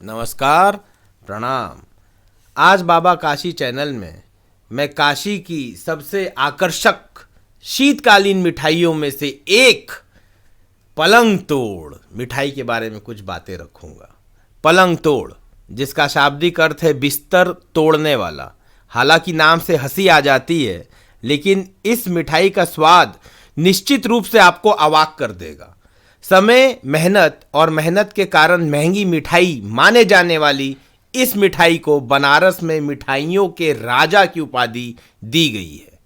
नमस्कार, प्रणाम। आज बाबा काशी चैनल में मैं काशी की सबसे आकर्षक शीतकालीन मिठाइयों में से एक पलंग तोड़ मिठाई के बारे में कुछ बातें रखूंगा। पलंग तोड़, जिसका शाब्दिक अर्थ है बिस्तर तोड़ने वाला। हालांकि नाम से हंसी आ जाती है, लेकिन इस मिठाई का स्वाद निश्चित रूप से आपको अवाक कर देगा। समय, मेहनत और मेहनत के कारण महंगी मिठाई माने जाने वाली इस मिठाई को बनारस में मिठाइयों के राजा की उपाधि दी गई है।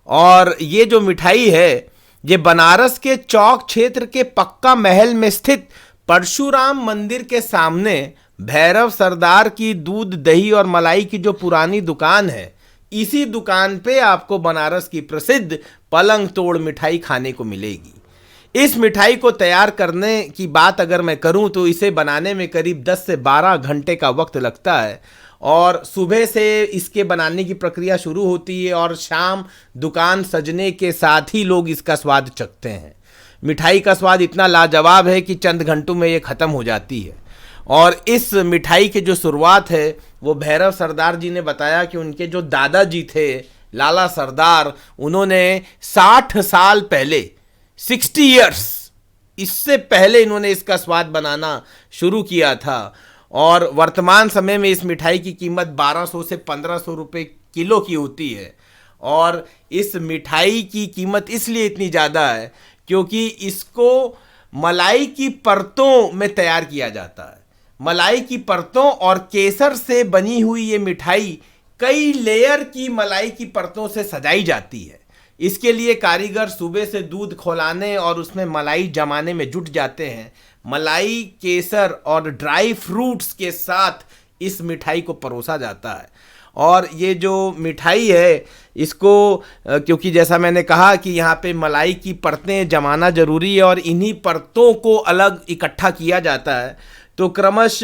और ये जो मिठाई है, ये बनारस के चौक क्षेत्र के पक्का महल में स्थित परशुराम मंदिर के सामने भैरव सरदार की दूध, दही और मलाई की जो पुरानी दुकान है, इसी दुकान पे आपको बनारस की प्रसिद्ध पलंग तोड़ मिठाई खाने को मिलेगी। इस मिठाई को तैयार करने की बात अगर मैं करूं तो इसे बनाने में करीब 10 से 12 घंटे का वक्त लगता है। और सुबह से इसके बनाने की प्रक्रिया शुरू होती है और शाम दुकान सजने के साथ ही लोग इसका स्वाद चखते हैं। मिठाई का स्वाद इतना लाजवाब है कि चंद घंटों में ये ख़त्म हो जाती है। और इस मिठाई की जो शुरुआत है वो भैरव सरदार जी ने बताया कि उनके जो दादाजी थे लाला सरदार, उन्होंने 60 साल पहले 60 ईयर्स इससे पहले इन्होंने इसका स्वाद बनाना शुरू किया था। और वर्तमान समय में इस मिठाई की कीमत 1200 से 1500 रुपये किलो की होती है। और इस मिठाई की कीमत इसलिए इतनी ज़्यादा है क्योंकि इसको मलाई की परतों में तैयार किया जाता है। मलाई की परतों और केसर से बनी हुई ये मिठाई कई लेयर की मलाई की परतों से सजाई जाती है। इसके लिए कारीगर सुबह से दूध खौलाने और उसमें मलाई जमाने में जुट जाते हैं। मलाई, केसर और ड्राई फ्रूट्स के साथ इस मिठाई को परोसा जाता है। और ये जो मिठाई है इसको क्योंकि जैसा मैंने कहा कि यहाँ पे मलाई की परतें जमाना ज़रूरी है और इन्हीं परतों को अलग इकट्ठा किया जाता है, तो क्रमश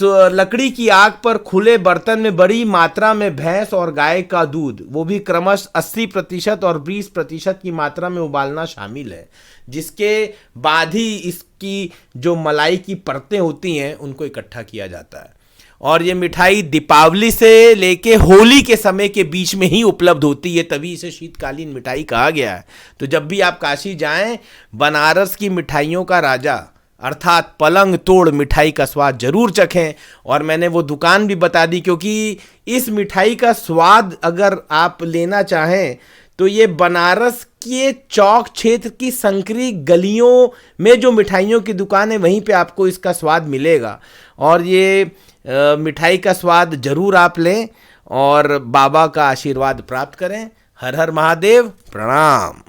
लकड़ी की आग पर खुले बर्तन में बड़ी मात्रा में भैंस और गाय का दूध, वो भी क्रमश 80% और 20% की मात्रा में उबालना शामिल है, जिसके बाद ही इसकी जो मलाई की परतें होती हैं उनको इकट्ठा किया जाता है। और ये मिठाई दीपावली से लेके होली के समय के बीच में ही उपलब्ध होती है, तभी इसे शीतकालीन मिठाई कहा गया है। तो जब भी आप काशी जाएं, बनारस की मिठाइयों का राजा अर्थात पलंग तोड़ मिठाई का स्वाद जरूर चखें। और मैंने वो दुकान भी बता दी क्योंकि इस मिठाई का स्वाद अगर आप लेना चाहें तो ये बनारस के चौक क्षेत्र की संकरी गलियों में जो मिठाइयों की दुकान है वहीं पे आपको इसका स्वाद मिलेगा। और ये मिठाई का स्वाद जरूर आप लें और बाबा का आशीर्वाद प्राप्त करें। हर हर महादेव, प्रणाम।